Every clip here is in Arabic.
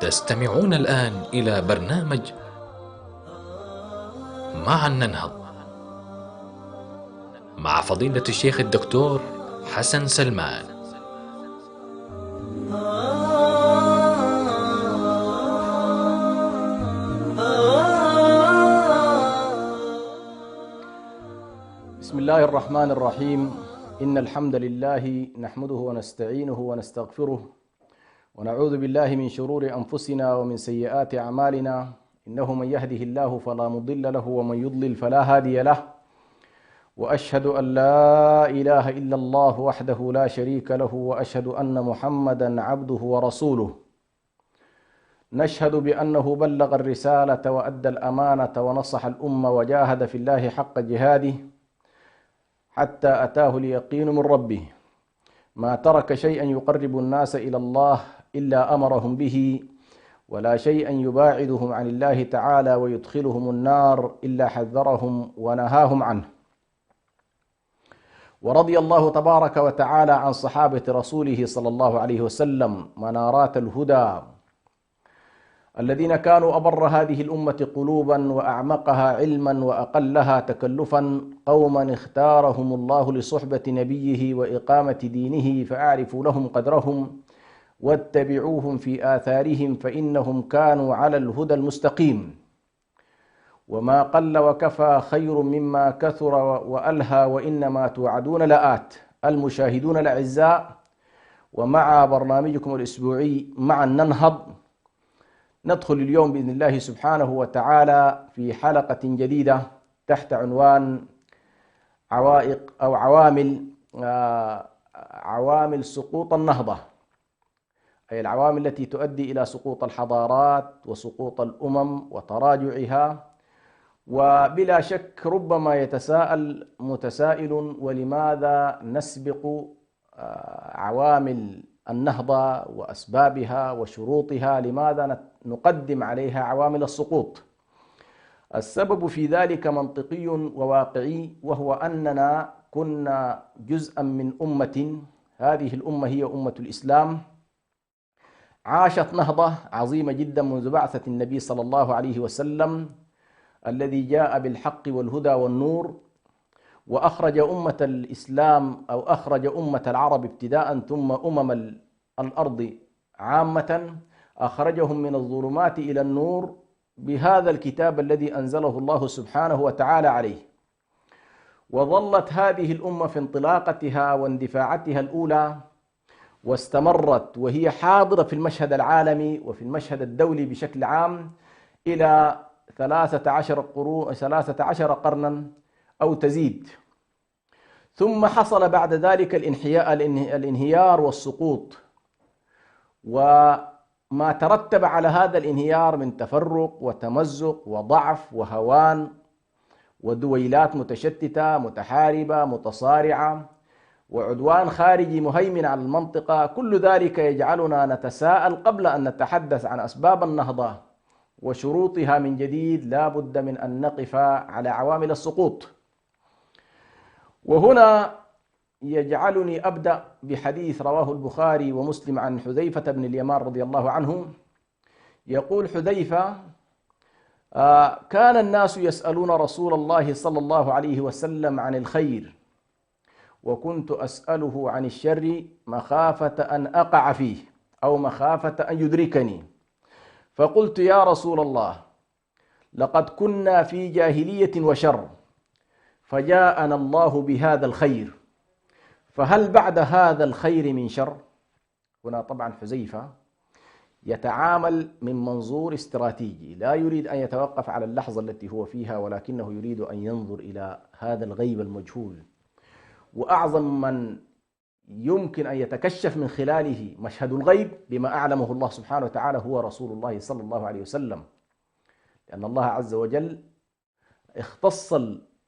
تستمعون الآن إلى برنامج معا ننهض مع فضيلة الشيخ الدكتور حسن سلمان. بسم الله الرحمن الرحيم. إن الحمد لله نحمده ونستعينه ونستغفره ونعوذ بالله من شرور أنفسنا ومن سيئات أعمالنا، إنه من يهده الله فلا مضل له ومن يضلل فلا هادي له، وأشهد أن لا إله إلا الله وحده لا شريك له، وأشهد أن محمدا عبده ورسوله. نشهد بأنه بلغ الرسالة وأدى الأمانة ونصح الأمة وجاهد في الله حق جهاده حتى أتاه اليقين من ربه. ما ترك شيئا يقرب الناس إلى الله إلا أمرهم به، ولا شيئا يباعدهم عن الله تعالى ويدخلهم النار إلا حذرهم ونهاهم عنه. ورضي الله تبارك وتعالى عن صحابة رسوله صلى الله عليه وسلم منارات الهدى الذين كانوا أبر هذه الأمة قلوبا وأعمقها علما وأقلها تكلفا، قوما اختارهم الله لصحبة نبيه وإقامة دينه، فأعرفوا لهم قدرهم واتبعوهم في آثارهم، فإنهم كانوا على الهدى المستقيم. وما قل وكفى خير مما كثر وألهى، وإنما توعدون لآت. المشاهدون الأعزاء، ومع برنامجكم الأسبوعي معا ننهض، ندخل اليوم بإذن الله سبحانه وتعالى في حلقة جديدة تحت عنوان عوائق أو عوامل سقوط النهضة، أي العوامل التي تؤدي إلى سقوط الحضارات وسقوط الأمم وتراجعها. وبلا شك ربما يتساءل متسائل: ولماذا نسبق عوامل النهضة وأسبابها وشروطها؟ لماذا نقدم عليها عوامل السقوط؟ السبب في ذلك منطقي وواقعي، وهو أننا كنا جزءا من أمة، هذه الأمة هي أمة الإسلام، عاشت نهضة عظيمة جدا منذ بعثة النبي صلى الله عليه وسلم الذي جاء بالحق والهدى والنور، وأخرج أمة الإسلام أو أخرج أمة العرب ابتداء ثم الأرض عامة، أخرجهم من الظلمات إلى النور بهذا الكتاب الذي أنزله الله سبحانه وتعالى عليه. وظلت هذه الأمة في انطلاقتها واندفاعاتها الأولى، واستمرت وهي حاضرة في المشهد العالمي وفي المشهد الدولي بشكل عام إلى 13 قرنا أو تزيد. ثم حصل بعد ذلك الانهيار والسقوط، وما ترتب على هذا الانهيار من تفرق وتمزق وضعف وهوان ودويلات متشتتة متحاربة متصارعة وعدوان خارجي مهيمن على المنطقة. كل ذلك يجعلنا نتساءل قبل أن نتحدث عن أسباب النهضة وشروطها من جديد، لا بد من أن نقف على عوامل السقوط. وهنا يجعلني أبدأ بحديث رواه البخاري ومسلم عن حذيفة بن اليمان رضي الله عنه. يقول حذيفة: كان الناس يسألون رسول الله صلى الله عليه وسلم عن الخير، وكنت أسأله عن الشر مخافة أن أقع فيه أو مخافة أن يدركني، فقلت: يا رسول الله، لقد كنا في جاهلية وشر، فجاءنا الله بهذا الخير، فهل بعد هذا الخير من شر؟ هنا طبعا حذيفة يتعامل من منظور استراتيجي، لا يريد أن يتوقف على اللحظة التي هو فيها، ولكنه يريد أن ينظر إلى هذا الغيب المجهول. وأعظم من يمكن أن يتكشف من خلاله مشهد الغيب بما أعلمه الله سبحانه وتعالى هو رسول الله صلى الله عليه وسلم، لأن الله عز وجل اختص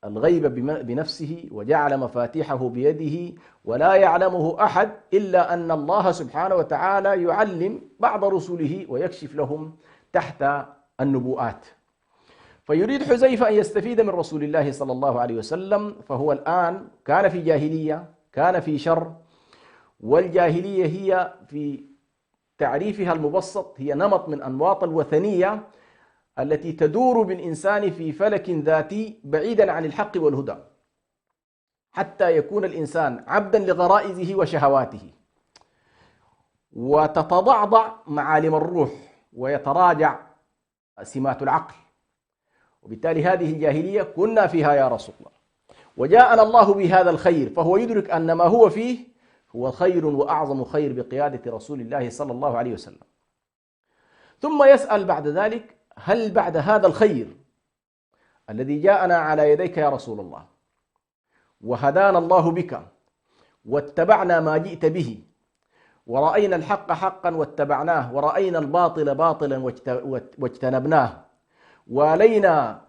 الغيب بنفسه وجعل مفاتيحه بيده، ولا يعلمه أحد إلا أن الله سبحانه وتعالى يعلم بعض رسله ويكشف لهم تحت النبوءات. فيريد حذيفة أن يستفيد من رسول الله صلى الله عليه وسلم، فهو الآن كان في جاهلية، كان في شر، والجاهلية هي في تعريفها المبسط هي نمط من أنماط الوثنية التي تدور بالإنسان في فلك ذاتي بعيدا عن الحق والهدى، حتى يكون الإنسان عبدا لغرائزه وشهواته، وتتضعضع معالم الروح ويتراجع سمات العقل. وبالتالي هذه الجاهلية كنا فيها يا رسول الله، وجاءنا الله بهذا الخير، فهو يدرك أن ما هو فيه هو خير وأعظم خير بقيادة رسول الله صلى الله عليه وسلم. ثم يسأل بعد ذلك: هل بعد هذا الخير الذي جاءنا على يديك يا رسول الله وهدانا الله بك واتبعنا ما جئت به ورأينا الحق حقا واتبعناه ورأينا الباطل باطلا واجتنبناه والينا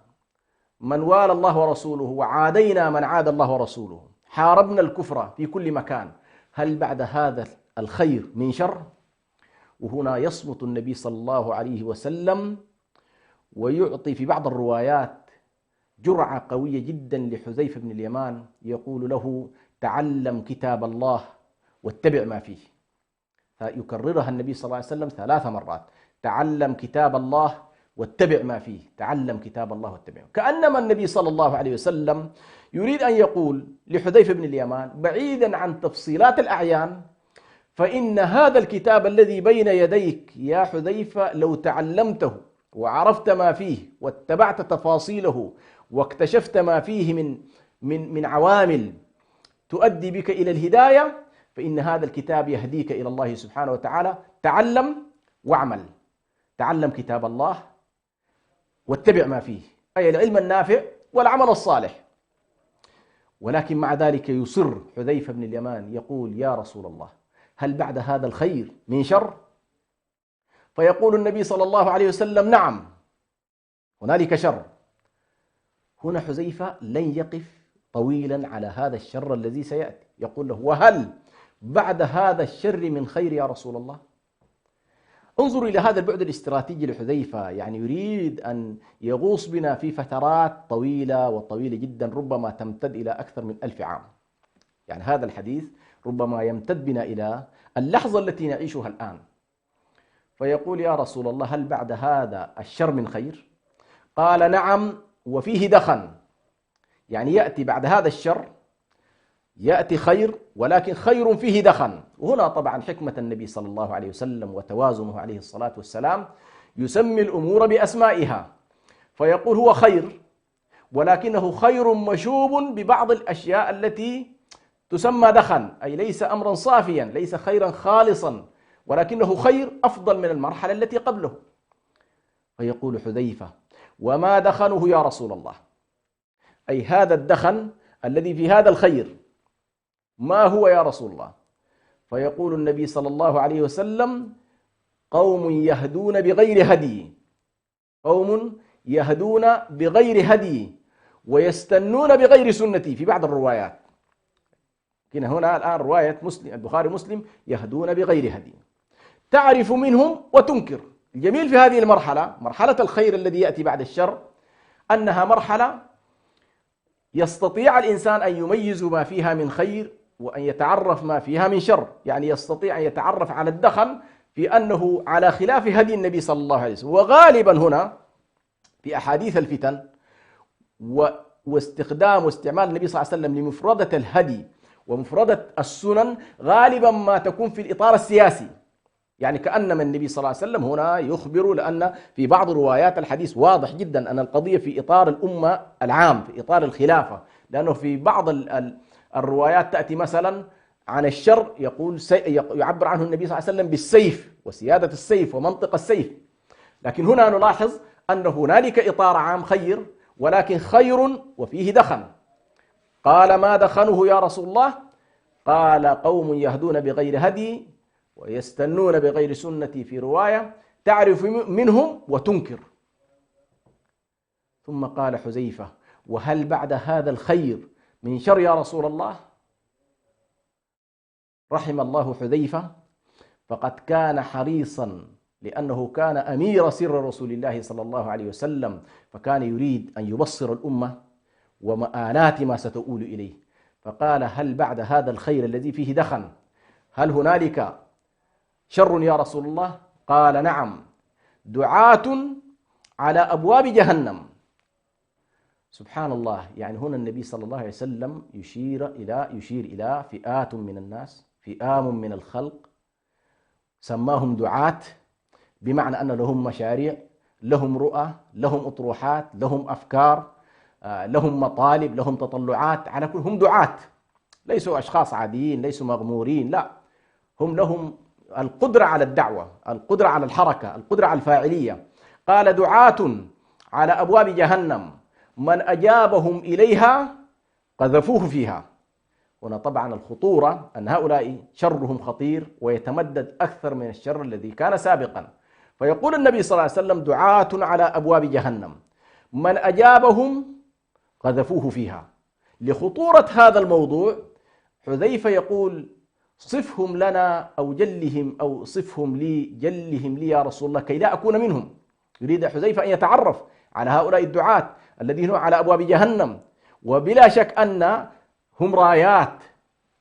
من والى الله ورسوله وعادينا من عاد الله ورسوله، حاربنا الكفر في كل مكان، هل بعد هذا الخير من شر؟ وهنا يصمت النبي صلى الله عليه وسلم ويعطي في بعض الروايات جرعة قوية جدا لحذيفة بن اليمان، يقول له: تعلم كتاب الله واتبع ما فيه. يكررها النبي صلى الله عليه وسلم 3 مرات: تعلم كتاب الله واتبع ما فيه، تعلم كتاب الله واتبعه. كأنما النبي صلى الله عليه وسلم يريد أن يقول لحذيفة بن اليمان بعيدا عن تفصيلات الأعيان: فإن هذا الكتاب الذي بين يديك يا حذيفة لو تعلمته وعرفت ما فيه واتبعت تفاصيله واكتشفت ما فيه من عوامل تؤدي بك إلى الهداية، فإن هذا الكتاب يهديك إلى الله سبحانه وتعالى. تعلم واعمل، تعلم كتاب الله واتبع ما فيه، أي العلم النافع والعمل الصالح. ولكن مع ذلك يصر حذيفة بن اليمان يقول: يا رسول الله، هل بعد هذا الخير من شر؟ فيقول النبي صلى الله عليه وسلم: نعم، هنالك شر. هنا حذيفة لن يقف طويلا على هذا الشر الذي سيأتي، يقول له: وهل بعد هذا الشر من خير يا رسول الله؟ انظروا إلى هذا البعد الاستراتيجي لحذيفة، يعني يريد أن يغوص بنا في فترات طويلة وطويلة جدا، ربما تمتد إلى أكثر من 1000 عام. يعني هذا الحديث ربما يمتد بنا إلى اللحظة التي نعيشها الآن. فيقول: يا رسول الله، هل بعد هذا الشر من خير؟ قال: نعم، وفيه دخن. يعني يأتي بعد هذا الشر يأتي خير، ولكن خير فيه دخن. وهنا طبعا حكمة النبي صلى الله عليه وسلم وتوازنه عليه الصلاة والسلام، يسمي الأمور بأسمائها، فيقول هو خير، ولكنه خير مشوب ببعض الأشياء التي تسمى دخن، أي ليس أمرا صافيا، ليس خيرا خالصا، ولكنه خير أفضل من المرحلة التي قبله. فيقول حذيفة: وما دخنه يا رسول الله؟ أي هذا الدخن الذي في هذا الخير ما هو يا رسول الله؟ فيقول النبي صلى الله عليه وسلم: قوم يهدون بغير هدي، قوم يهدون بغير هدي ويستنون بغير سنتي. في بعض الروايات هنا الآن رواية مسلم البخاري مسلم: يهدون بغير هدي، تعرف منهم وتنكر. الجميل في هذه المرحلة، مرحلة الخير الذي يأتي بعد الشر، أنها مرحلة يستطيع الإنسان أن يميز ما فيها من خير وأن يتعرف ما فيها من شر. يعني يستطيع أن يتعرف على الدخن في أنه على خلاف هدي النبي صلى الله عليه وسلم. وغالبا هنا في أحاديث الفتن واستخدام واستعمال النبي صلى الله عليه وسلم لمفردة الهدي ومفردة السنن غالبا ما تكون في الإطار السياسي. يعني كأنما النبي صلى الله عليه وسلم هنا يخبر، لأن في بعض روايات الحديث واضح جدا أن القضية في إطار الأمة العام، في إطار الخلافة، لأنه في بعض الروايات تأتي مثلا عن الشر يقول يعبر عنه النبي صلى الله عليه وسلم بالسيف وسيادة السيف ومنطق السيف. لكن هنا نلاحظ أن هنالك إطار عام خير، ولكن خير وفيه دخن. قال: ما دخنه يا رسول الله؟ قال: قوم يهدون بغير هدي ويستنون بغير سنتي، في رواية تعرف منهم وتنكر. ثم قال حذيفة: وهل بعد هذا الخير من شر يا رسول الله؟ رحم الله حذيفة، فقد كان حريصا، لأنه كان أمير سر رسول الله صلى الله عليه وسلم، فكان يريد أن يبصر الأمة ومآلات ما ستؤول إليه. فقال: هل بعد هذا الخير الذي فيه دخن، هل هنالك شر يا رسول الله؟ قال نعم، دعاة على أبواب جهنم. سبحان الله، يعني هنا النبي صلى الله عليه وسلم يشير إلى فئات من الناس، فئام من الخلق سماهم دعاة، بمعنى أن لهم مشاريع، لهم رؤى، لهم أطروحات، لهم أفكار، لهم مطالب، لهم تطلعات، على كل هم دعاة، ليسوا أشخاص عاديين، ليسوا مغمورين، لا، هم لهم القدرة على الدعوة، القدرة على الحركة، القدرة على الفاعلية. قال دعاة على أبواب جهنم من أجابهم إليها قذفوه فيها. هنا طبعا الخطورة أن هؤلاء شرهم خطير ويتمدد أكثر من الشر الذي كان سابقا. فيقول النبي صلى الله عليه وسلم دعاة على أبواب جهنم من أجابهم قذفوه فيها. لخطورة هذا الموضوع حذيفة يقول صفهم لنا أو جلهم، أو صفهم لي، جلهم لي يا رسول الله كي لا أكون منهم. يريد حذيفة أن يتعرف على هؤلاء الدعاة الذين هم على أبواب جهنم، وبلا شك أن هم رايات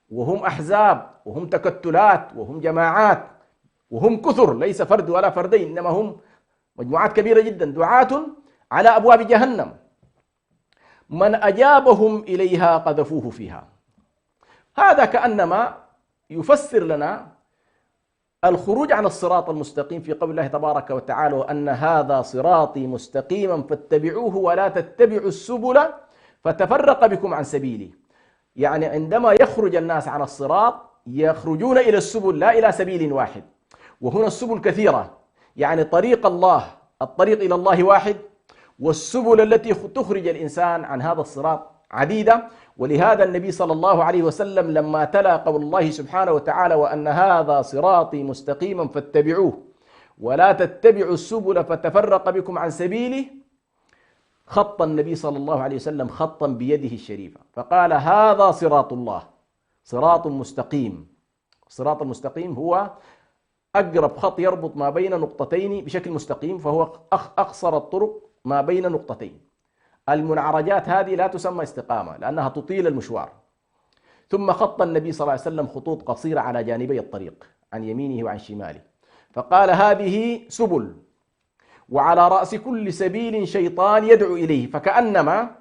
وهم أحزاب وهم تكتلات وهم جماعات وهم كثر، ليس فرد ولا فردين، إنما هم مجموعات كبيرة جدا، دعاة على أبواب جهنم من أجابهم إليها قذفوه فيها. هذا كأنما يفسر لنا الخروج عن الصراط المستقيم في قول الله تبارك وتعالى وأن هذا صراطي مستقيما فاتبعوه ولا تتبعوا السبل فتفرق بكم عن سبيلي. يعني عندما يخرج الناس عن الصراط يخرجون إلى السبل لا إلى سبيل واحد، وهنا السبل كثيرة، يعني طريق الله، الطريق إلى الله واحد، والسبل التي تخرج الإنسان عن هذا الصراط عديدة. ولهذا النبي صلى الله عليه وسلم لما تلا قول الله سبحانه وتعالى وأن هذا صراطي مستقيما فاتبعوه ولا تتبعوا السبل فتفرق بكم عن سبيله، خط النبي صلى الله عليه وسلم خطا بيده الشريفة فقال هذا صراط الله، صراط مستقيم. الصراط المستقيم هو أقرب خط يربط ما بين نقطتين بشكل مستقيم، فهو أقصر الطرق ما بين نقطتين. المنعرجات هذه لا تسمى استقامة لأنها تطيل المشوار. ثم خط النبي صلى الله عليه وسلم خطوط قصيرة على جانبي الطريق عن يمينه وعن شماله، فقال هذه سبل، وعلى رأس كل سبيل شيطان يدعو إليه، فكأنما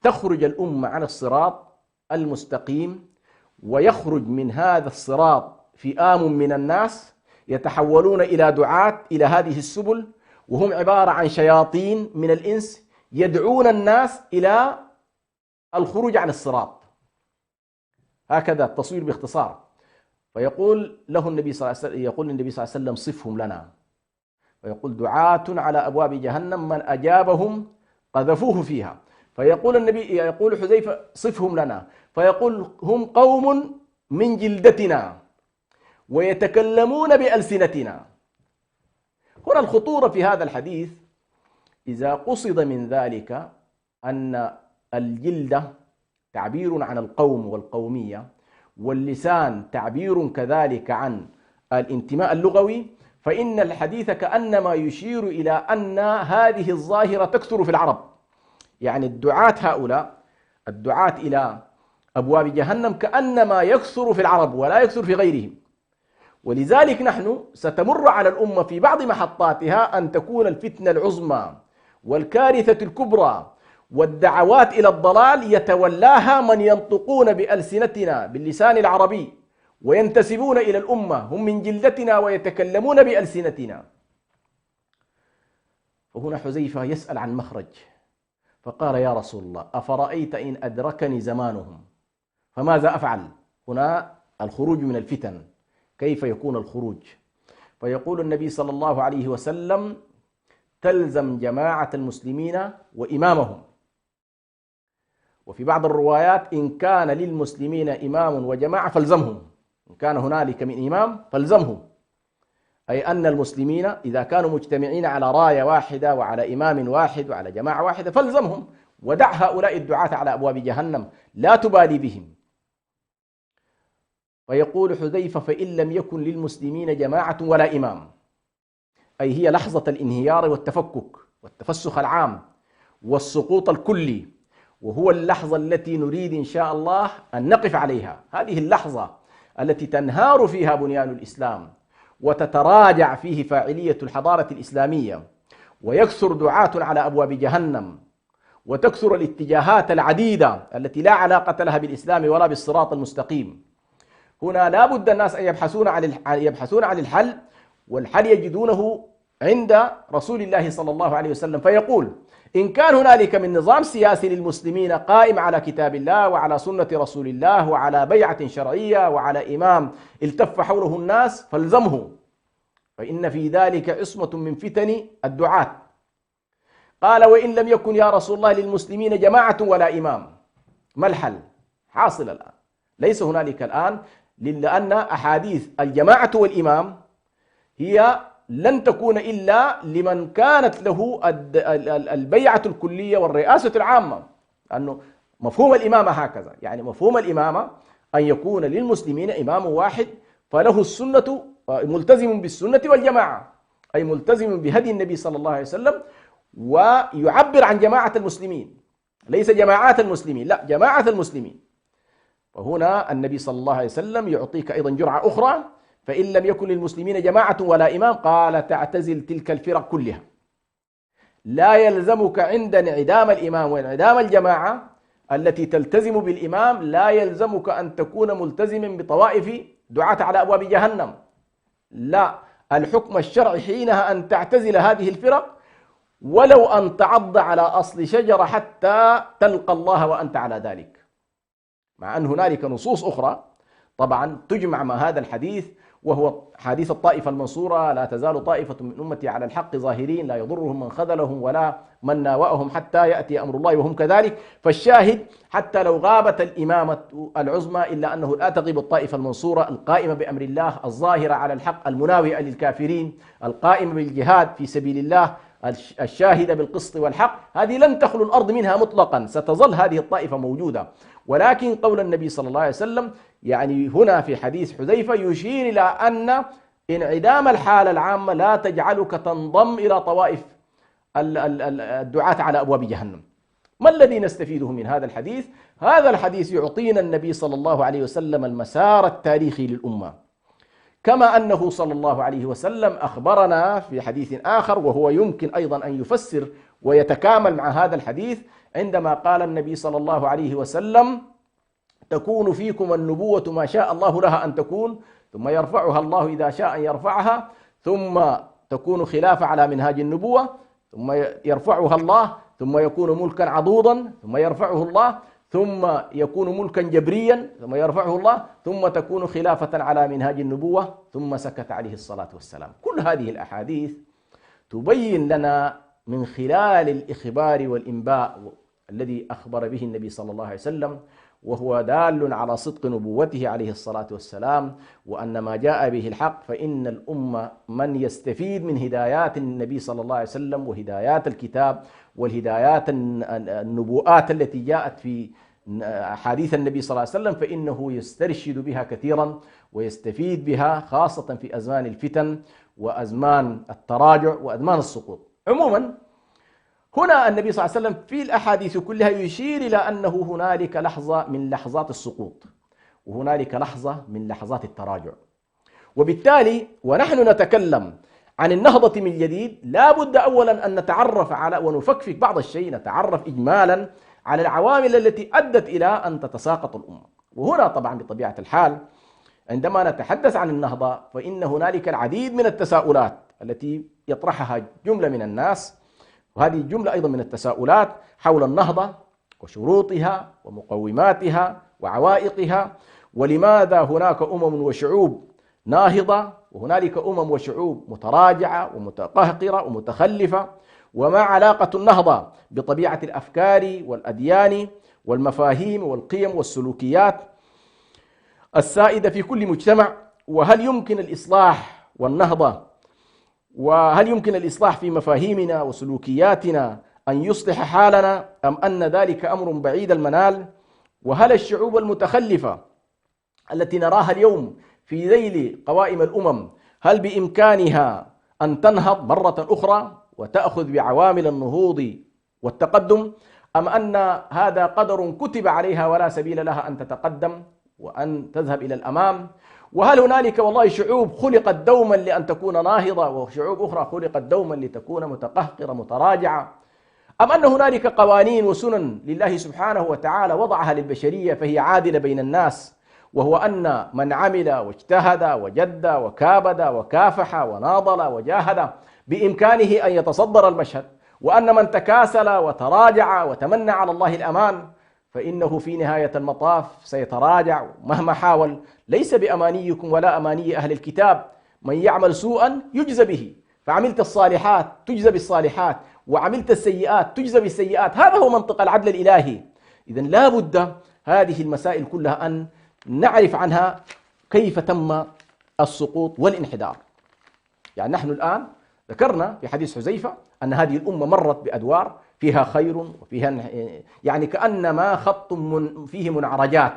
تخرج الأمة عن الصراط المستقيم ويخرج من هذا الصراط فئام من الناس يتحولون إلى دعاة إلى هذه السبل، وهم عبارة عن شياطين من الإنس يدعون الناس إلى الخروج عن الصراط. هكذا التصوير باختصار. فيقول له النبي صلى الله عليه وسلم، يقول النبي صلى الله عليه وسلم صفهم لنا، ويقول دعاة على أبواب جهنم من أجابهم قذفوه فيها. فيقول النبي، يقول حذيفة صفهم لنا، فيقول هم قوم من جلدتنا ويتكلمون بألسنتنا. هنا الخطورة في هذا الحديث إذا قصد من ذلك أن الجلدة تعبير عن القوم والقومية، واللسان تعبير كذلك عن الانتماء اللغوي، فإن الحديث كأنما يشير إلى أن هذه الظاهرة تكثر في العرب. يعني الدعاة هؤلاء الدعاة إلى أبواب جهنم كأنما يكثر في العرب ولا يكثر في غيرهم. ولذلك نحن ستمر على الأمة في بعض محطاتها أن تكون الفتنة العظمى والكارثة الكبرى والدعوات إلى الضلال يتولاها من ينطقون بألسنتنا باللسان العربي وينتسبون إلى الأمة، هم من جلدتنا ويتكلمون بألسنتنا. فهنا حذيفة يسأل عن مخرج، فقال يا رسول الله أفرأيت إن أدركني زمانهم فماذا أفعل؟ هنا الخروج من الفتن، كيف يكون الخروج؟ فيقول النبي صلى الله عليه وسلم تلزم جماعة المسلمين وإمامهم. وفي بعض الروايات إن كان للمسلمين إمام وجماعة فالزمهم، إن كان هنالك من إمام فالزمهم، أي أن المسلمين إذا كانوا مجتمعين على راية واحدة وعلى إمام واحد وعلى جماعة واحدة فالزمهم، ودع هؤلاء الدعاة على أبواب جهنم لا تبالي بهم. ويقول حذيفة فإن لم يكن للمسلمين جماعة ولا إمام، أي هي لحظة الانهيار والتفكك والتفسخ العام والسقوط الكلي، وهو اللحظة التي نريد إن شاء الله أن نقف عليها. هذه اللحظة التي تنهار فيها بنيان الإسلام وتتراجع فيه فاعلية الحضارة الإسلامية، ويكثر دعاة على أبواب جهنم، وتكثر الاتجاهات العديدة التي لا علاقة لها بالإسلام ولا بالصراط المستقيم، هنا لا بد الناس أن يبحثون عن الحل، والحل يجدونه عند رسول الله صلى الله عليه وسلم، فيقول: إن كان هنالك من نظام سياسي للمسلمين قائم على كتاب الله وعلى سنة رسول الله وعلى بيعة شرعية وعلى إمام التف حوله الناس فالزمه، فإن في ذلك عصمة من فتن الدعاة. قال: وإن لم يكن يا رسول الله للمسلمين جماعة ولا إمام، ما الحل؟ حاصل الآن، ليس هنالك الآن، لأن أحاديث الجماعة والإمام هي لن تكون إلا لمن كانت له البيعة الكلية والرئاسة العامة، أنه مفهوم الإمامة هكذا، يعني مفهوم الإمامة أن يكون للمسلمين إمام واحد فله السنة، ملتزم بالسنة والجماعة، أي ملتزم بهدي النبي صلى الله عليه وسلم، ويعبر عن جماعة المسلمين، ليس جماعات المسلمين، لا، جماعة المسلمين. فهنا النبي صلى الله عليه وسلم يعطيك أيضا جرعة أخرى: فإن لم يكن للمسلمين جماعة ولا إمام، قال: تعتزل تلك الفرق كلها. لا يلزمك عند انعدام الإمام وانعدام الجماعة التي تلتزم بالإمام، لا يلزمك أن تكون ملتزما بطوائف دعاة على أبواب جهنم، لا، الحكم الشرعي حينها أن تعتزل هذه الفرق، ولو أن تعض على أصل شجرة حتى تلقى الله وأنت على ذلك. مع أن هنالك نصوص أخرى طبعا تجمع مع هذا الحديث، وهو حديث الطائفة المنصورة: لا تزال طائفة من أمتي على الحق ظاهرين لا يضرهم من خذلهم ولا من ناوأهم حتى يأتي أمر الله وهم كذلك. فالشاهد حتى لو غابت الإمامة العظمى إلا أنه لا تغيب الطائفة المنصورة القائمة بأمر الله، الظاهرة على الحق، المناوئة للكافرين، القائمة بالجهاد في سبيل الله، الشاهدة بالقسط والحق. هذه لن تخلو الأرض منها مطلقا، ستظل هذه الطائفة موجودة. ولكن قول النبي صلى الله عليه وسلم يعني هنا في حديث حذيفة يشير إلى أن انعدام الحالة العامة لا تجعلك تنضم إلى طوائف الدعاة على أبواب جهنم. ما الذي نستفيده من هذا الحديث؟ هذا الحديث يعطينا النبي صلى الله عليه وسلم المسار التاريخي للأمة، كما أنه صلى الله عليه وسلم أخبرنا في حديث آخر، وهو يمكن أيضا أن يفسر ويتكامل مع هذا الحديث، عندما قال النبي صلى الله عليه وسلم: تكون فيكم النبوة ما شاء الله لها أن تكون، ثم يرفعها الله إذا شاء أن يرفعها، ثم تكون خلافة على منهاج النبوة، ثم يرفعها الله، ثم يكون ملكا عضوضا، ثم يرفعه الله، ثم يكون ملكا جبريا، ثم يرفعه الله، ثم تكون خلافة على منهاج النبوة، ثم سكت عليه الصلاة والسلام. كل هذه الأحاديث تبين لنا من خلال الإخبار والإنباء الذي أخبر به النبي صلى الله عليه وسلم، وهو دال على صدق نبوته عليه الصلاة والسلام، وأن ما جاء به الحق، فإن الأمة من يستفيد من هدايات النبي صلى الله عليه وسلم وهدايات الكتاب والهدايات النبوءات التي جاءت في حديث النبي صلى الله عليه وسلم، فإنه يسترشد بها كثيرا ويستفيد بها، خاصة في أزمان الفتن وأزمان التراجع وأزمان السقوط. عموما هنا النبي صلى الله عليه وسلم في الأحاديث كلها يشير إلى أنه هنالك لحظة من لحظات السقوط، وهنالك لحظة من لحظات التراجع. وبالتالي ونحن نتكلم عن النهضة من جديد، لا بد أولا أن نتعرف على ونفكفك بعض الشيء، نتعرف إجمالا على العوامل التي أدت إلى أن تتساقط الأمة. وهنا طبعا بطبيعة الحال عندما نتحدث عن النهضة فإن هنالك العديد من التساؤلات التي يطرحها جملة من الناس، وهذه الجملة أيضا من التساؤلات حول النهضة وشروطها ومقوماتها وعوائقها، ولماذا هناك أمم وشعوب ناهضة وهنالك أمم وشعوب متراجعة ومتقهقرة ومتخلفة، وما علاقة النهضة بطبيعة الأفكار والأديان والمفاهيم والقيم والسلوكيات السائدة في كل مجتمع، وهل يمكن الإصلاح والنهضة، وهل يمكن الإصلاح في مفاهيمنا وسلوكياتنا أن يصلح حالنا، أم أن ذلك أمر بعيد المنال؟ وهل الشعوب المتخلفة التي نراها اليوم في ذيل قوائم الأمم هل بإمكانها أن تنهض مرة أخرى وتأخذ بعوامل النهوض والتقدم، أم أن هذا قدر كتب عليها ولا سبيل لها أن تتقدم وأن تذهب إلى الأمام؟ وهل هنالك والله شعوب خلقت دوما لأن تكون ناهضة، وشعوب أخرى خلقت دوما لتكون متقهقرة متراجعة؟ أم أن هنالك قوانين وسنن لله سبحانه وتعالى وضعها للبشرية فهي عادلة بين الناس، وهو أن من عمل واجتهد وجد وكابد وكافح وناضل وجاهد بإمكانه أن يتصدر المشهد، وأن من تكاسل وتراجع وتمنى على الله الأمان فإنه في نهاية المطاف سيتراجع مهما حاول. ليس بأمانيكم ولا أماني أهل الكتاب، من يعمل سوءا يجزى به، فعملت الصالحات تجزى بالصالحات، وعملت السيئات تجزى بالسيئات. هذا هو منطق العدل الإلهي. إذن لا بد هذه المسائل كلها أن نعرف عنها كيف تم السقوط والانحدار. يعني نحن الآن ذكرنا في حديث حذيفة أن هذه الأمة مرت بأدوار فيها خير وفيها يعني كأنما خط فيه منعرجات،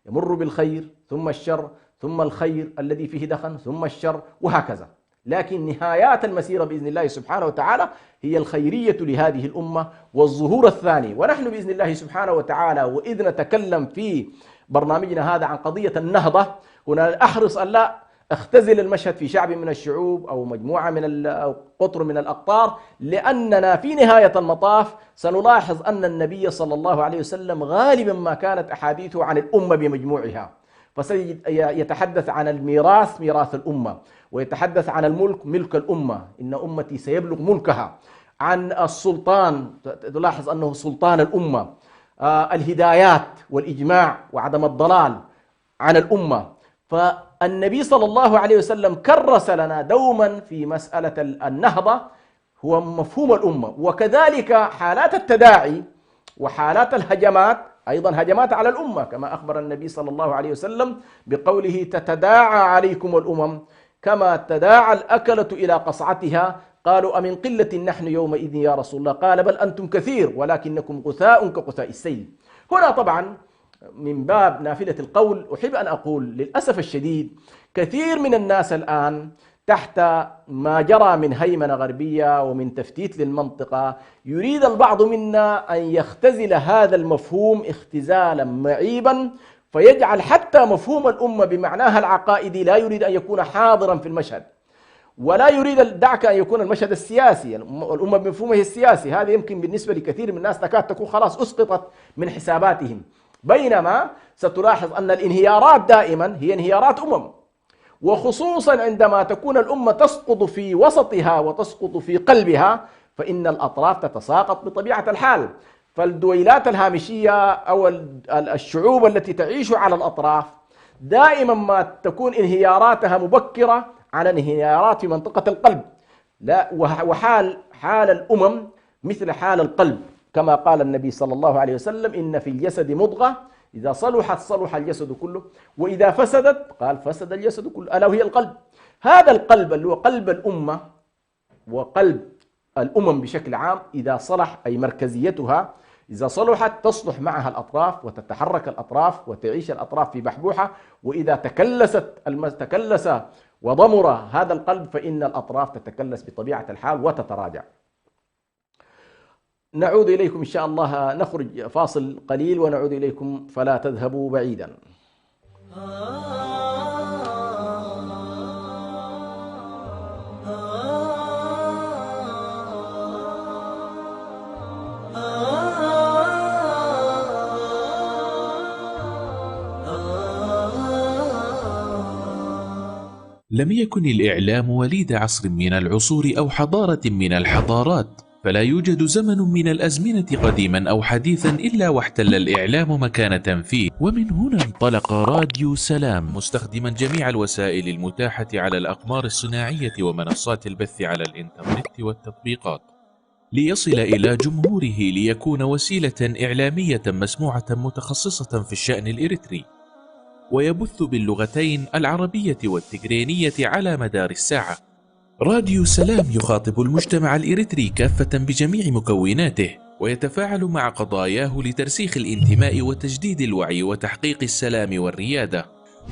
يمر بالخير ثم الشر ثم الخير الذي فيه دخن ثم الشر وهكذا، لكن نهايات المسيرة بإذن الله سبحانه وتعالى هي الخيرية لهذه الأمة والظهور الثاني. ونحن بإذن الله سبحانه وتعالى وإذ نتكلم في برنامجنا هذا عن قضية النهضة، هنا أحرص أن لا اختزل المشهد في شعب من الشعوب أو مجموعة من أو قطر من الأقطار، لأننا في نهاية المطاف سنلاحظ أن النبي صلى الله عليه وسلم غالبا ما كانت أحاديثه عن الأمة بمجموعها، فسيتحدث عن الميراث ميراث الأمة، ويتحدث عن الملك ملك الأمة، إن أمتي سيبلغ ملكها، عن السلطان تلاحظ أنه سلطان الأمة، الهدايات والإجماع وعدم الضلال عن الأمة. فالنبي صلى الله عليه وسلم كرس لنا دوما في مسألة النهضة هو مفهوم الأمة، وكذلك حالات التداعي وحالات الهجمات أيضا هجمات على الأمة، كما أخبر النبي صلى الله عليه وسلم بقوله تتداعى عليكم الأمم كما تداعى الأكلة إلى قصعتها، قالوا أمن قلة نحن يومئذ يا رسول الله؟ قال بل أنتم كثير ولكنكم غثاء كغثاء السيل. هنا طبعا من باب نافلة القول أحب أن أقول للأسف الشديد كثير من الناس الآن تحت ما جرى من هيمنة غربية ومن تفتيت للمنطقة يريد البعض منا أن يختزل هذا المفهوم اختزالا معيبا، فيجعل حتى مفهوم الأمة بمعناها العقائدي لا يريد أن يكون حاضرا في المشهد، ولا يريد دعك أن يكون المشهد السياسي، الأمة بمفهومه السياسي هذا يمكن بالنسبة لكثير من الناس تكاد تكون خلاص أسقطت من حساباتهم، بينما ستلاحظ أن الانهيارات دائما هي انهيارات وخصوصا عندما تكون الأمة تسقط في وسطها وتسقط في قلبها فإن الأطراف تتساقط بطبيعة الحال. فالدويلات الهامشية أو الشعوب التي تعيش على الأطراف دائما ما تكون انهياراتها مبكرة على انهيارات في منطقة القلب، لا حال الأمم مثل حال القلب، كما قال النبي صلى الله عليه وسلم إن في الجسد مضغة إذا صلحت صلح الجسد كله وإذا فسدت قال فسد الجسد كله، ألا وهي القلب. هذا القلب اللي هو قلب الأمة وقلب الأمم بشكل عام إذا صلح أي مركزيتها إذا صلحت تصلح معها الأطراف وتتحرك الأطراف وتعيش الأطراف في بحبوحة، وإذا تكلس وضمر هذا القلب فإن الأطراف تتكلس بطبيعة الحال وتتراجع. نعود إليكم إن شاء الله، نخرج فاصل قليل ونعود إليكم فلا تذهبوا بعيدا. لم يكن الإعلام وليد عصر من العصور أو حضارة من الحضارات، فلا يوجد زمن من الأزمنة قديما أو حديثا إلا واحتل الإعلام مكانة فيه. ومن هنا انطلق راديو سلام مستخدما جميع الوسائل المتاحة على الأقمار الصناعية ومنصات البث على الإنترنت والتطبيقات ليصل إلى جمهوره، ليكون وسيلة إعلامية مسموعة متخصصة في الشأن الإريتري، ويبث باللغتين العربية والتجرينية على مدار الساعة. راديو سلام يخاطب المجتمع الإريتري كافة بجميع مكوناته، ويتفاعل مع قضاياه لترسيخ الانتماء وتجديد الوعي وتحقيق السلام والريادة،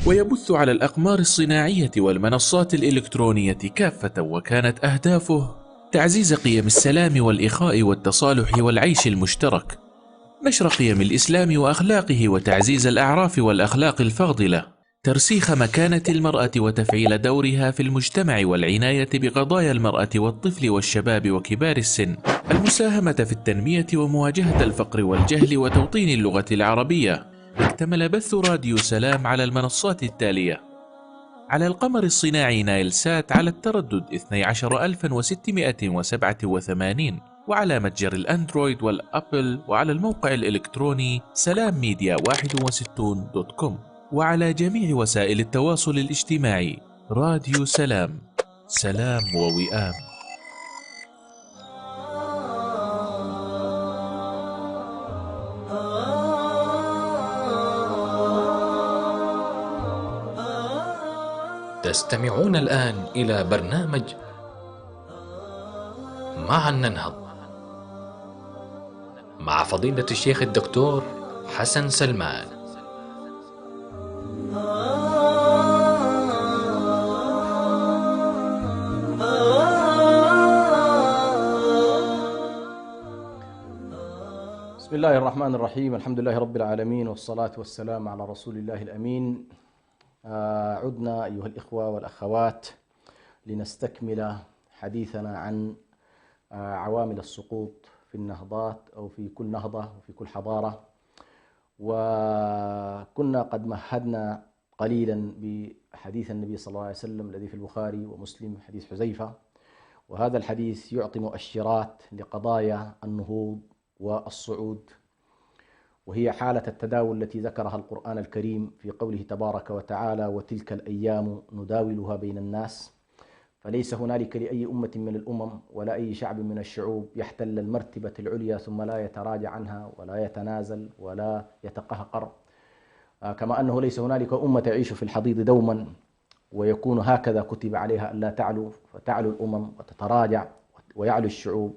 ويبث على الأقمار الصناعية والمنصات الإلكترونية كافة، وكانت أهدافه تعزيز قيم السلام والإخاء والتصالح والعيش المشترك، نشر قيم الإسلام وأخلاقه وتعزيز الأعراف والأخلاق الفاضلة، ترسيخ مكانة المرأة وتفعيل دورها في المجتمع والعناية بقضايا المرأة والطفل والشباب وكبار السن، المساهمة في التنمية ومواجهة الفقر والجهل وتوطين اللغة العربية. اكتمل بث راديو سلام على المنصات التالية: على القمر الصناعي نايل سات على التردد 12687، وعلى متجر الأندرويد والأبل، وعلى الموقع الإلكتروني سلامميديا61.com، وعلى جميع وسائل التواصل الاجتماعي. راديو سلام، سلام ووئام. تستمعون الآن إلى برنامج معا ننهض مع فضيلة الشيخ الدكتور حسن سلمان. بسم الله الرحمن الرحيم، الحمد لله رب العالمين، والصلاة والسلام على رسول الله الأمين. عدنا أيها الإخوة والأخوات لنستكمل حديثنا عن عوامل السقوط في النهضات أو في كل نهضة وفي كل حضارة. وكنا قد مهدنا قليلا بحديث النبي صلى الله عليه وسلم الذي في البخاري ومسلم، حديث حذيفة، وهذا الحديث يعطي مؤشرات لقضايا النهوض والصعود، وهي حالة التداول التي ذكرها القرآن الكريم في قوله تبارك وتعالى: وتلك الأيام نداولها بين الناس. فليس هنالك لأي أمة من الأمم ولا أي شعب من الشعوب يحتل المرتبة العليا ثم لا يتراجع عنها ولا يتنازل ولا يتقهقر، كما أنه ليس هنالك أمة تعيش في الحضيض دوما ويكون هكذا كتب عليها ألا تعلو، فتعلو الأمم وتتراجع، ويعلو الشعوب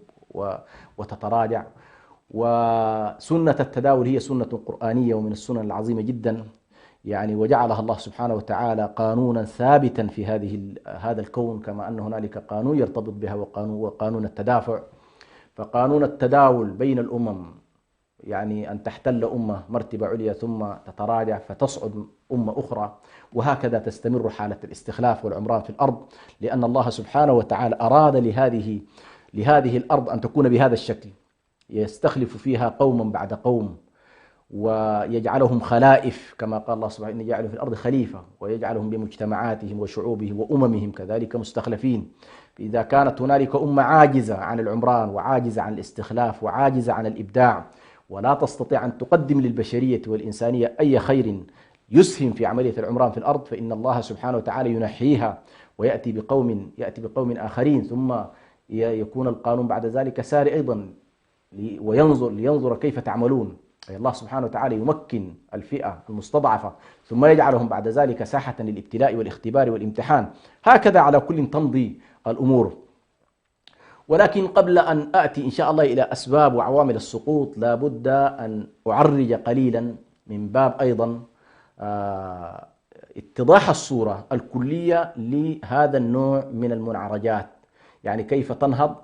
وتتراجع. وسنة التداول هي سنة قرآنية ومن السنن العظيمة جدا، يعني وجعلها الله سبحانه وتعالى قانونا ثابتا في هذا الكون، كما أن هنالك قانون يرتبط بها وقانون التدافع. فقانون التداول بين الأمم يعني أن تحتل أمة مرتبة عليا ثم تتراجع فتصعد أمة أخرى، وهكذا تستمر حالة الاستخلاف والعمران في الأرض، لأن الله سبحانه وتعالى أراد لهذه الأرض أن تكون بهذا الشكل، يستخلف فيها قوما بعد قوم ويجعلهم خلائف، كما قال الله سبحانه: إن يجعل في الأرض خليفة، ويجعلهم بمجتمعاتهم وشعوبهم وأممهم كذلك مستخلفين. إذا كانت هنالك أمة عاجزة عن العمران وعاجزة عن الاستخلاف وعاجزة عن الإبداع ولا تستطيع أن تقدم للبشرية والإنسانية أي خير يسهم في عملية العمران في الأرض، فإن الله سبحانه وتعالى ينحيها ويأتي بقوم آخرين، ثم يكون القانون بعد ذلك ساري أيضا لينظر كيف تعملون. أي الله سبحانه وتعالى يمكن الفئة المستضعفة ثم يجعلهم بعد ذلك ساحة للابتلاء والاختبار والامتحان. هكذا على كل تمضي الأمور. ولكن قبل أن آتي إن شاء الله إلى أسباب وعوامل السقوط، لا بد أن أعرج قليلا من باب أيضا اتضاح الصورة الكلية لهذا النوع من المنعرجات، يعني كيف تنهض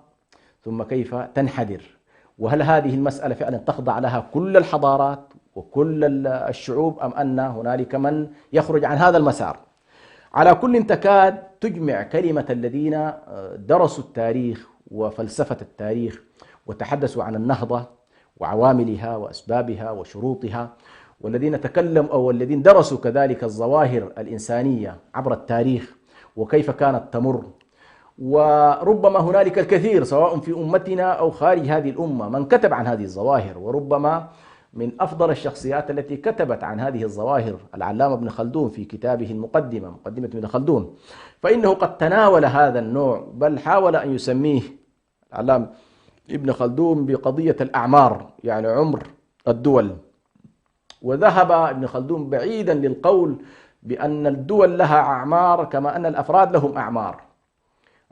ثم كيف تنحدر، وهل هذه المسألة فعلا تخضع لها كل الحضارات وكل الشعوب، أم أن هنالك من يخرج عن هذا المسار. على كل تكاد تجمع كلمة الذين درسوا التاريخ وفلسفة التاريخ وتحدثوا عن النهضة وعواملها وأسبابها وشروطها، والذين تكلموا أو الذين درسوا كذلك الظواهر الإنسانية عبر التاريخ وكيف كانت تمر. وربما هنالك الكثير سواء في أمتنا أو خارج هذه الأمة من كتب عن هذه الظواهر، وربما من أفضل الشخصيات التي كتبت عن هذه الظواهر العلامة ابن خلدون في كتابه مقدمة ابن خلدون، فإنه قد تناول هذا النوع، بل حاول أن يسميه العلامة ابن خلدون بقضية الأعمار، يعني عمر الدول. وذهب ابن خلدون بعيدا للقول بأن الدول لها أعمار كما أن الأفراد لهم أعمار.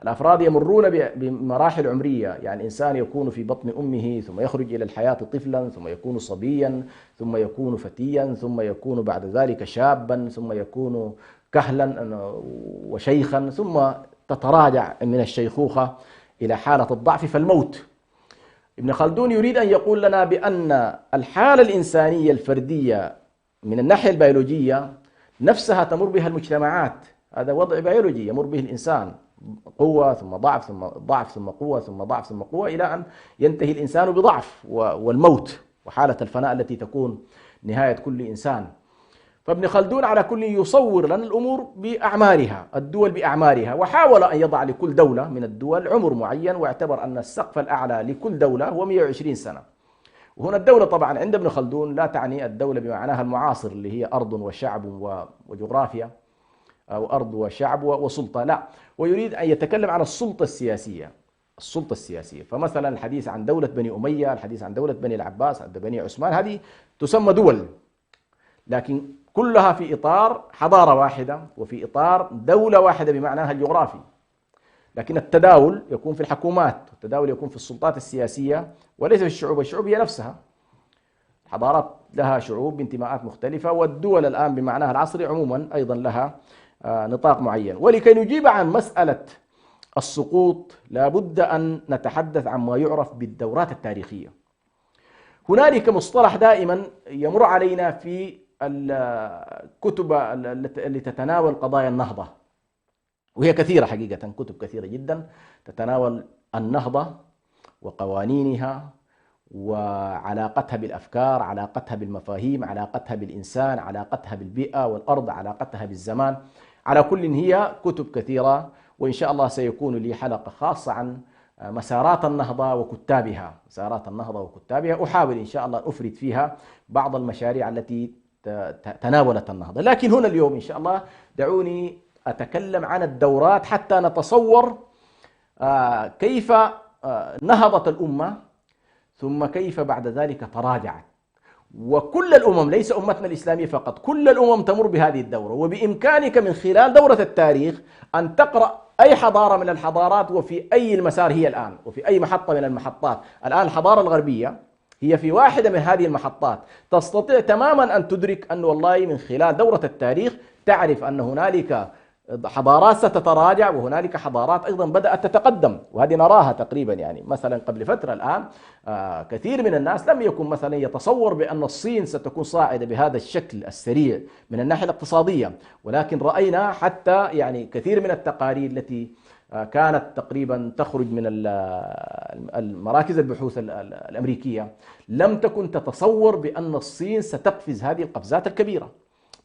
الأفراد يمرون بمراحل عمرية، يعني إنسان يكون في بطن أمه ثم يخرج إلى الحياة طفلا، ثم يكون صبيا، ثم يكون فتيا، ثم يكون بعد ذلك شابا، ثم يكون كهلا وشيخا، ثم تتراجع من الشيخوخة إلى حالة الضعف فالموت. ابن خلدون يريد أن يقول لنا بأن الحالة الإنسانية الفردية من الناحية البيولوجية نفسها تمر بها المجتمعات. هذا وضع بيولوجي يمر به الإنسان، قوة ثم ضعف ثم ضعف ثم قوة ثم ضعف ثم قوة، إلى أن ينتهي الإنسان بضعف والموت وحالة الفناء التي تكون نهاية كل إنسان. فابن خلدون على كل يصور لنا الأمور بأعمارها، الدول بأعمارها، وحاول أن يضع لكل دولة من الدول عمر معين، واعتبر أن السقف الأعلى لكل دولة هو 120 سنة. وهنا الدولة طبعا عند ابن خلدون لا تعني الدولة بمعناها المعاصر اللي هي أرض وشعب وجغرافيا، أو أرض وشعب وسلطة، لا، ويريد أن يتكلم عن السلطة السياسية. السلطة السياسية، فمثلا الحديث عن دولة بني أمية، الحديث عن دولة بني العباس، عن بني عثمان، هذه تسمى دول، لكن كلها في إطار حضارة واحدة وفي إطار دولة واحدة بمعناها الجغرافي. لكن التداول يكون في الحكومات، والتداول يكون في السلطات السياسية وليس في الشعوب. الشعوب هي نفسها، الحضارات لها شعوب بانتماءات مختلفة، والدول الآن بمعناها العصري عموما أيضا لها نطاق معين. ولكي نجيب عن مسألة السقوط لابد أن نتحدث عن ما يعرف بالدورات التاريخية. هنالك مصطلح دائما يمر علينا في الكتب التي تتناول قضايا النهضة، وهي كثيرة حقيقة، كتب كثيرة جدا تتناول النهضة وقوانينها وعلاقتها بالأفكار، علاقتها بالمفاهيم، علاقتها بالإنسان، علاقتها بالبيئة والأرض، علاقتها بالزمان. على كل هي كتب كثيرة، وإن شاء الله سيكون لي حلقة خاصة عن مسارات النهضة وكتابها، مسارات النهضة وكتابها. أحاول إن شاء الله أفرد فيها بعض المشاريع التي تناولت النهضة. لكن هنا اليوم إن شاء الله دعوني أتكلم عن الدورات حتى نتصور كيف نهضت الأمة، ثم كيف بعد ذلك تراجعت. وكل الأمم، ليس أمتنا الإسلامية فقط، كل الأمم تمر بهذه الدورة، وبإمكانك من خلال دورة التاريخ أن تقرأ أي حضارة من الحضارات وفي أي المسار هي الآن، وفي أي محطة من المحطات. الآن الحضارة الغربية هي في واحدة من هذه المحطات، تستطيع تماما أن تدرك أن والله من خلال دورة التاريخ تعرف أن هنالك حضارات ستتراجع وهنالك حضارات أيضا بدأت تتقدم، وهذه نراها تقريبا. يعني مثلا قبل فترة الآن كثير من الناس لم يكن مثلا يتصور بأن الصين ستكون صاعدة بهذا الشكل السريع من الناحية الاقتصادية، ولكن رأينا حتى يعني كثير من التقارير التي كانت تقريبا تخرج من المراكز البحوث الأمريكية لم تكن تتصور بأن الصين ستقفز هذه القفزات الكبيرة،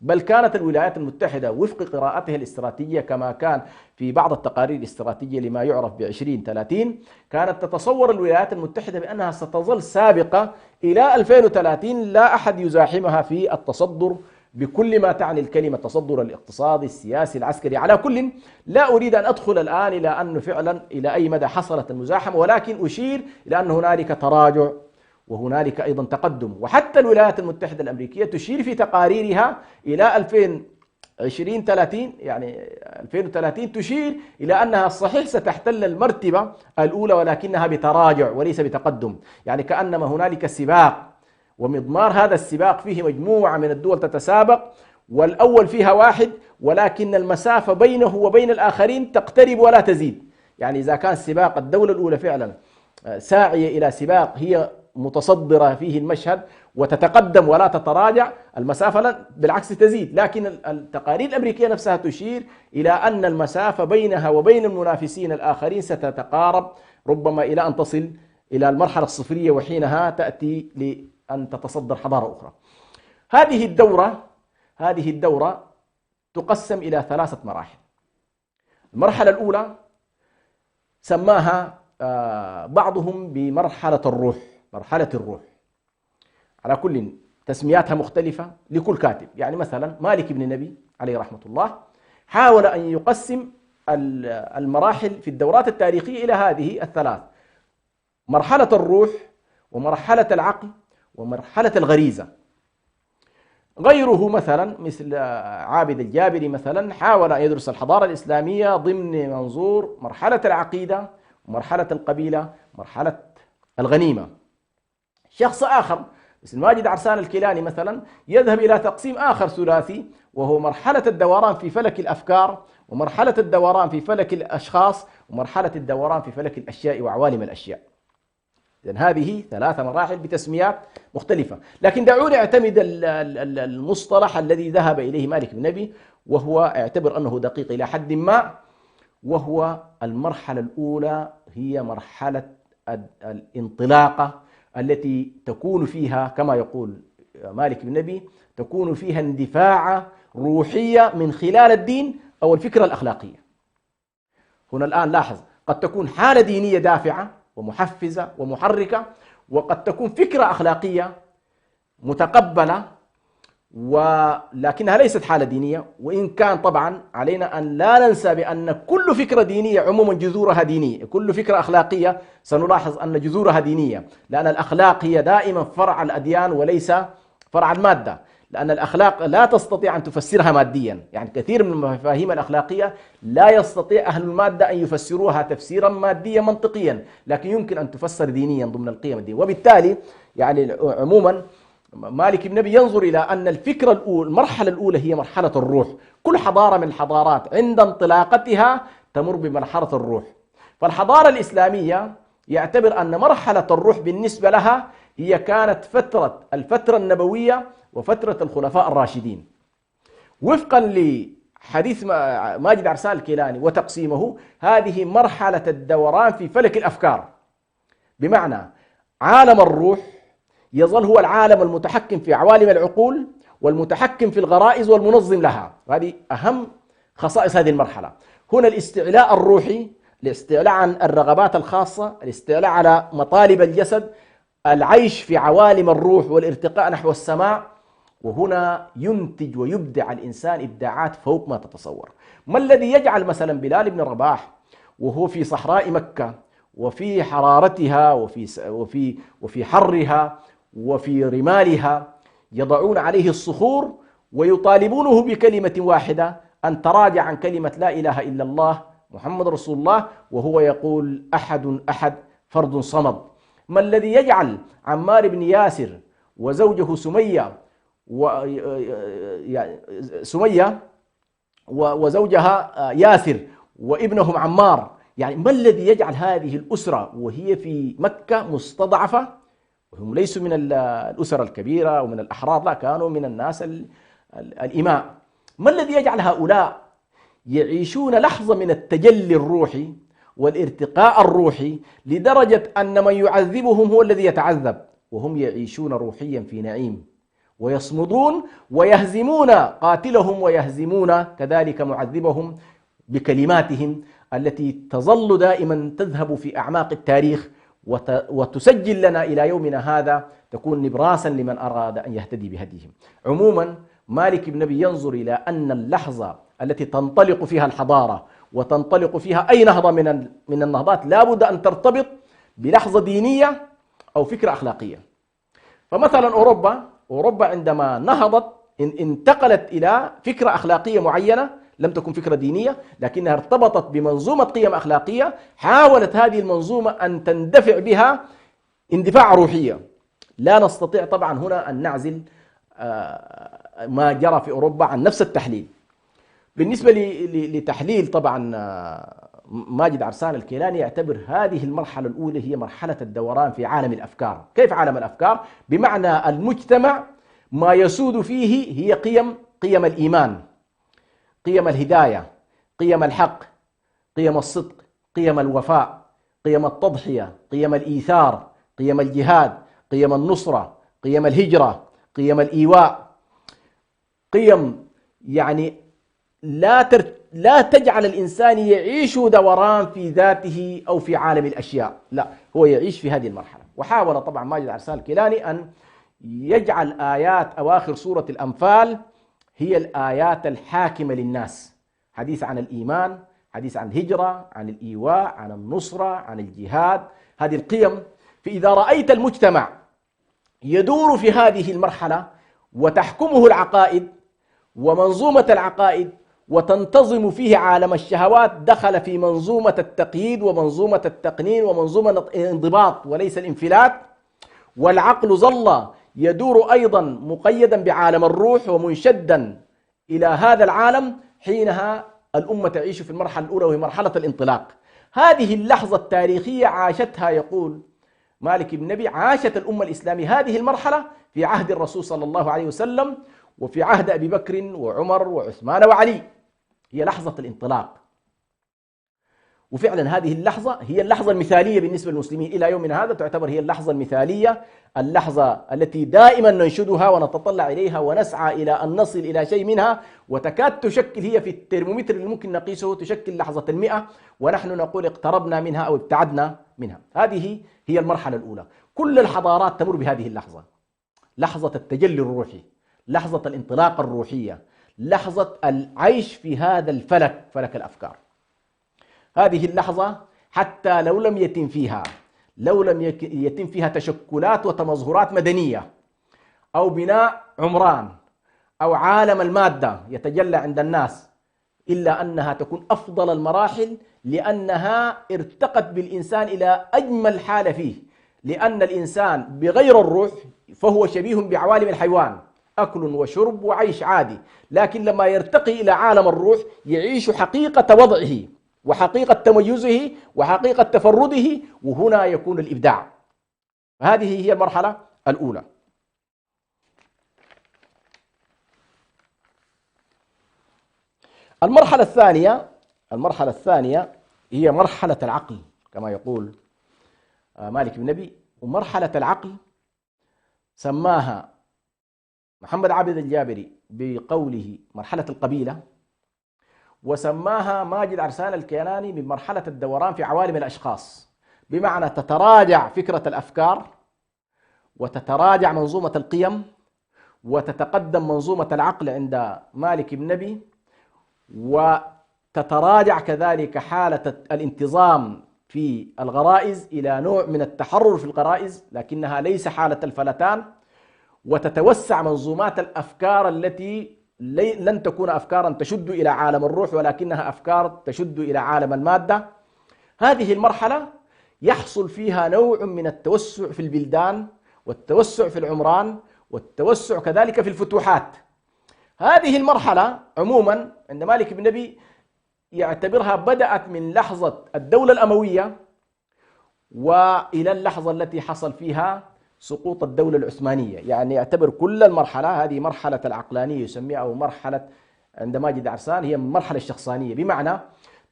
بل كانت الولايات المتحدة وفق قراءتها الاستراتيجية كما كان في بعض التقارير الاستراتيجية لما يعرف ب2030، كانت تتصور الولايات المتحدة بأنها ستظل سابقة إلى 2030، لا أحد يزاحمها في التصدر بكل ما تعني الكلمة، التصدر الاقتصادي السياسي العسكري. على كل لا أريد أن أدخل الآن إلى أنه فعلا إلى أي مدى حصلت المزاحمة، ولكن أشير إلى أن هنالك تراجع وهنالك أيضا تقدم. وحتى الولايات المتحدة الأمريكية تشير في تقاريرها إلى 2030 يعني 2030 تشير إلى أنها صحيح ستحتل المرتبة الأولى ولكنها بتراجع وليس بتقدم، يعني كأنما هنالك سباق، ومضمار هذا السباق فيه مجموعة من الدول تتسابق، والأول فيها واحد ولكن المسافة بينه وبين الآخرين تقترب ولا تزيد. يعني إذا كان سباق الدولة الأولى فعلا ساعية إلى سباق هي متصدرة فيه المشهد وتتقدم ولا تتراجع، المسافة بالعكس تزيد. لكن التقارير الأمريكية نفسها تشير إلى أن المسافة بينها وبين المنافسين الآخرين ستتقارب ربما إلى أن تصل إلى المرحلة الصفرية، وحينها تأتي لأن تتصدر حضارة أخرى. هذه الدورة تقسم إلى 3 مراحل. المرحلة الأولى سماها بعضهم بمرحلة الروح، مرحلة الروح. على كل تسمياتها مختلفة لكل كاتب. يعني مثلا مالك بن نبي عليه رحمة الله حاول أن يقسم المراحل في الدورات التاريخية إلى هذه ال3: مرحلة الروح ومرحلة العقل ومرحلة الغريزة. غيره مثلا مثل عابد الجابري مثلا حاول أن يدرس الحضارة الإسلامية ضمن منظور مرحلة العقيدة ومرحلة القبيلة مرحلة الغنيمة. شخص آخر مثل ماجد عرسان الكيلاني مثلا يذهب إلى تقسيم آخر ثلاثي، وهو مرحلة الدوران في فلك الأفكار ومرحلة الدوران في فلك الأشخاص ومرحلة الدوران في فلك الأشياء وعوالم الأشياء. إذن هذه 3 مراحل بتسميات مختلفة. لكن دعوني أعتمد المصطلح الذي ذهب إليه مالك بن نبي، وهو اعتبر أنه دقيق إلى حد ما، وهو المرحلة الأولى هي مرحلة الانطلاقة التي تكون فيها كما يقول مالك بن نبي تكون فيها اندفاع روحية من خلال الدين أو الفكرة الأخلاقية. هنا الآن لاحظ، قد تكون حالة دينية دافعة ومحفزة ومحركة، وقد تكون فكرة أخلاقية متقبلة ولكنها ليست حالة دينية. وإن كان طبعا علينا أن لا ننسى بأن كل فكرة دينية عموما جذورها دينية، كل فكرة أخلاقية سنلاحظ أن جذورها دينية، لأن الأخلاق هي دائما فرع الأديان وليس فرع المادة، لأن الأخلاق لا تستطيع أن تفسرها ماديا. يعني كثير من المفاهيم الأخلاقية لا يستطيع أهل المادة أن يفسروها تفسيرا ماديا منطقيا، لكن يمكن أن تفسر دينيا ضمن القيم الدينية. وبالتالي يعني عموما مالك بن نبي ينظر إلى أن الفكرة الأولى، المرحلة الأولى هي مرحلة الروح. كل حضارة من الحضارات عند انطلاقتها تمر بمرحلة الروح. فالحضارة الإسلامية يعتبر أن مرحلة الروح بالنسبة لها هي كانت الفترة النبوية وفترة الخلفاء الراشدين، وفقا لحديث ماجد عرسان الكيلاني وتقسيمه. هذه مرحلة الدوران في فلك الأفكار، بمعنى عالم الروح يظل هو العالم المتحكم في عوالم العقول والمتحكم في الغرائز والمنظم لها. هذه أهم خصائص هذه المرحلة. هنا الاستعلاء الروحي، الاستعلاء عن الرغبات الخاصة، الاستعلاء على مطالب الجسد، العيش في عوالم الروح والارتقاء نحو السماء. وهنا ينتج ويبدع الإنسان إبداعات فوق ما تتصور. ما الذي يجعل مثلا بلال بن رباح وهو في صحراء مكة وفي حرارتها وفي حرها وفي رمالها يضعون عليه الصخور ويطالبونه بكلمة واحدة، أن تراجع عن كلمة لا إله إلا الله محمد رسول الله، وهو يقول أحد أحد فرد صمد. ما الذي يجعل عمار بن ياسر وزوجه سمية وزوجها ياسر وابنهم عمار، يعني ما الذي يجعل هذه الأسرة وهي في مكة مستضعفة، وهم ليسوا من الأسر الكبيرة ومن الأحرار، لا، كانوا من الناس الإماء، ما الذي يجعل هؤلاء يعيشون لحظة من التجلي الروحي والارتقاء الروحي لدرجة أن من يعذبهم هو الذي يتعذب، وهم يعيشون روحيا في نعيم ويصمدون ويهزمون قاتلهم ويهزمون كذلك معذبهم بكلماتهم التي تظل دائما تذهب في أعماق التاريخ وتسجل لنا إلى يومنا هذا، تكون نبراسا لمن أراد أن يهتدي بهديهم. عموما مالك بن نبي ينظر إلى أن اللحظة التي تنطلق فيها الحضارة وتنطلق فيها أي نهضة من النهضات لا بد أن ترتبط بلحظة دينية أو فكرة أخلاقية. فمثلا أوروبا عندما نهضت انتقلت إلى فكرة أخلاقية معينة، لم تكن فكرة دينية لكنها ارتبطت بمنظومة قيم أخلاقية، حاولت هذه المنظومة أن تندفع بها اندفاع روحية. لا نستطيع طبعا هنا أن نعزل ما جرى في أوروبا عن نفس التحليل. بالنسبة لتحليل طبعا ماجد عرسان الكيلاني يعتبر هذه المرحلة الأولى هي مرحلة الدوران في عالم الأفكار. كيف عالم الأفكار؟ بمعنى المجتمع ما يسود فيه هي قيم الإيمان، قيم الهداية، قيم الحق، قيم الصدق، قيم الوفاء، قيم التضحية، قيم الإيثار، قيم الجهاد، قيم النصرة، قيم الهجرة، قيم الإيواء، قيم يعني لا تجعل الإنسان يعيش دوران في ذاته أو في عالم الأشياء، لا، هو يعيش في هذه المرحلة. وحاول طبعا ماجد عرسان الكيلاني أن يجعل آيات أواخر سورة الأنفال هي الآيات الحاكمة للناس، حديث عن الإيمان، حديث عن الهجرة، عن الإيواء، عن النصرة، عن الجهاد، هذه القيم. فإذا رأيت المجتمع يدور في هذه المرحلة وتحكمه العقائد ومنظومة العقائد وتنتظم فيه عالم الشهوات، دخل في منظومة التقييد ومنظومة التقنين ومنظومة الانضباط وليس الانفلات، والعقل ظل يدور أيضا مقيدا بعالم الروح ومنشدا إلى هذا العالم، حينها الأمة تعيش في المرحلة الأولى وهي مرحلة الانطلاق. هذه اللحظة التاريخية عاشتها يقول مالك بن نبي عاشت الأمة الإسلامية هذه المرحلة في عهد الرسول صلى الله عليه وسلم وفي عهد أبي بكر وعمر وعثمان وعلي. هي لحظة الانطلاق، وفعلا هذه اللحظة هي اللحظة المثالية بالنسبة للمسلمين إلى يومنا هذا، تعتبر هي اللحظة المثالية، اللحظة التي دائما ننشدها ونتطلع إليها ونسعى إلى أن نصل إلى شيء منها، وتكاد تشكل هي في الترمومتر اللي ممكن نقيسه تشكل لحظة 100، ونحن نقول اقتربنا منها أو ابتعدنا منها. هذه هي المرحلة الأولى. كل الحضارات تمر بهذه اللحظة، لحظة التجلي الروحي، لحظة الانطلاق الروحية، لحظة العيش في هذا الفلك، فلك الأفكار. هذه اللحظة حتى لو لم يتم فيها تشكلات وتمظهرات مدنية أو بناء عمران أو عالم المادة يتجلى عند الناس، إلا أنها تكون أفضل المراحل، لأنها ارتقت بالإنسان إلى أجمل حالة فيه. لأن الإنسان بغير الروح فهو شبيه بعوالم الحيوان، أكل وشرب وعيش عادي، لكن لما يرتقي إلى عالم الروح يعيش حقيقة وضعه وحقيقة تميزه وحقيقة تفرده، وهنا يكون الإبداع. هذه هي المرحلة الأولى. المرحلة الثانية هي مرحلة العقل كما يقول مالك بن نبي. ومرحلة العقل سماها محمد عابد الجابري بقوله مرحلة القبيلة، وسماها ماجد عرسان الكيلاني من مرحلة الدوران في عوالم الأشخاص، بمعنى تتراجع فكرة الأفكار وتتراجع منظومة القيم وتتقدم منظومة العقل عند مالك بن نبي، وتتراجع كذلك حالة الانتظام في الغرائز إلى نوع من التحرر في الغرائز، لكنها ليس حالة الفلتان، وتتوسع منظومات الأفكار التي لن تكون أفكارا تشد إلى عالم الروح، ولكنها أفكار تشد إلى عالم المادة. هذه المرحلة يحصل فيها نوع من التوسع في البلدان والتوسع في العمران والتوسع كذلك في الفتوحات. هذه المرحلة عموما عند مالك بن نبي يعتبرها بدأت من لحظة الدولة الأموية وإلى اللحظة التي حصل فيها سقوط الدولة العثمانية. يعني يعتبر كل المرحلة هذه مرحلة العقلانية يسميها، أو مرحلة عند ماجد عرسان هي المرحلة الشخصانية، بمعنى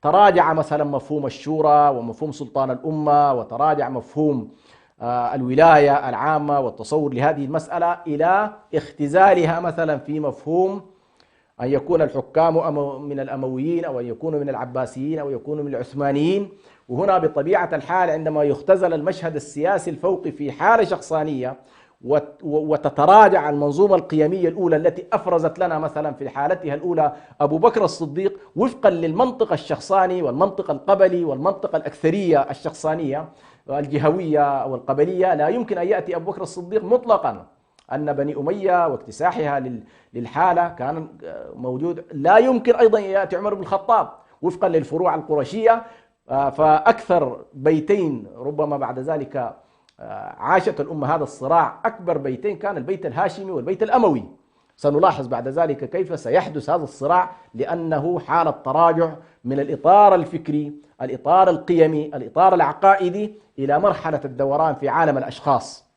تراجع مثلا مفهوم الشورى ومفهوم سلطان الأمة، وتراجع مفهوم الولاية العامة والتصور لهذه المسألة إلى اختزالها مثلا في مفهوم أن يكون الحكام من الأمويين أو أن يكونوا من العباسيين أو يكونوا من العثمانيين. وهنا بطبيعة الحال عندما يختزل المشهد السياسي الفوقي في حالة شخصانية وتتراجع المنظومة القيمية الأولى التي أفرزت لنا مثلا في حالتها الأولى أبو بكر الصديق وفقا للمنطق الشخصاني والمنطق القبلي والمنطق الأكثرية الشخصانية الجهوية والقبلية، لا يمكن أن يأتي أبو بكر الصديق مطلقا أن بني أمية واكتساحها للحالة كان موجود. لا يمكن أيضا أن يأتي عمر بن الخطاب وفقا للفروع القرشية. فأكثر بيتين ربما بعد ذلك عاشت الأمة هذا الصراع، أكبر بيتين كان البيت الهاشمي والبيت الأموي. سنلاحظ بعد ذلك كيف سيحدث هذا الصراع، لأنه حالة تراجع من الإطار الفكري، الإطار القيمي، الإطار العقائدي، إلى مرحلة الدوران في عالم الأشخاص.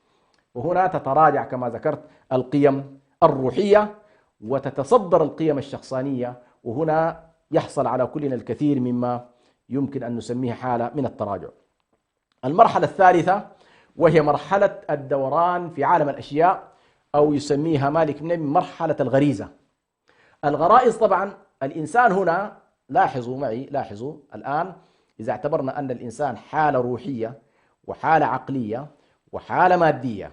وهنا تتراجع كما ذكرت القيم الروحية وتتصدر القيم الشخصانية، وهنا يحصل على كلنا الكثير مما يمكن أن نسميه حالة من التراجع. المرحلة الثالثة وهي مرحلة الدوران في عالم الأشياء، أو يسميها مالك بن نبي مرحلة الغريزة. الغرائز طبعا الإنسان هنا، لاحظوا معي، لاحظوا الآن إذا اعتبرنا أن الإنسان حالة روحية وحالة عقلية وحالة مادية،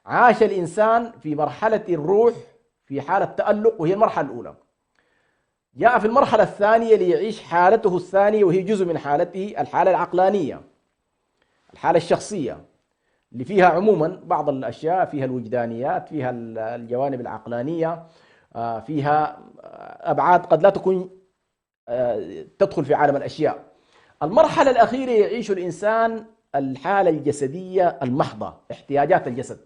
عاش الإنسان في مرحلة الروح في حالة تألق وهي المرحلة الأولى. جاء في المرحلة الثانية ليعيش حالته الثانية وهي جزء من حالته الحالة العقلانية، الحالة الشخصية اللي فيها عموما بعض الأشياء، فيها الوجدانيات، فيها الجوانب العقلانية، فيها أبعاد قد لا تكون تدخل في عالم الأشياء. المرحلة الأخيرة يعيش الإنسان الحالة الجسدية المحضة، احتياجات الجسد،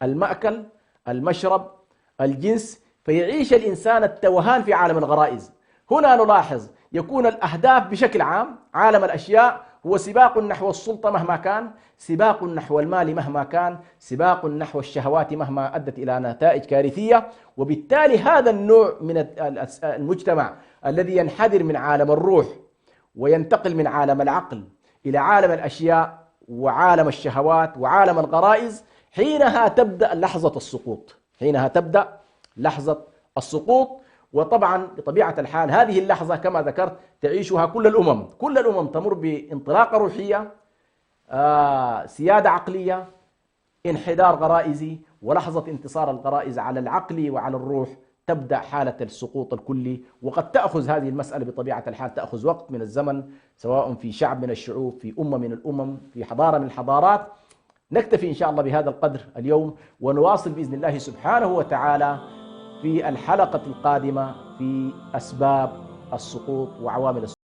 المأكل، المشرب، الجنس، فيعيش الإنسان التوهان في عالم الغرائز. هنا نلاحظ يكون الأهداف بشكل عام عالم الأشياء هو سباق نحو السلطة مهما كان، سباق نحو المال مهما كان، سباق نحو الشهوات مهما أدت إلى نتائج كارثية. وبالتالي هذا النوع من المجتمع الذي ينحدر من عالم الروح وينتقل من عالم العقل إلى عالم الأشياء وعالم الشهوات وعالم الغرائز، حينها تبدأ لحظة السقوط، حينها تبدأ لحظة السقوط. وطبعا بطبيعة الحال هذه اللحظة كما ذكرت تعيشها كل الأمم، كل الأمم تمر بانطلاقة روحية، سيادة عقلية، انحدار غرائزي، ولحظة انتصار الغرائز على العقل وعلى الروح تبدأ حالة السقوط الكلي. وقد تأخذ هذه المسألة بطبيعة الحال تأخذ وقت من الزمن، سواء في شعب من الشعوب، في أمة من الأمم، في حضارة من الحضارات. نكتفي إن شاء الله بهذا القدر اليوم، ونواصل بإذن الله سبحانه وتعالى في الحلقة القادمة في أسباب السقوط وعوامل السقوط.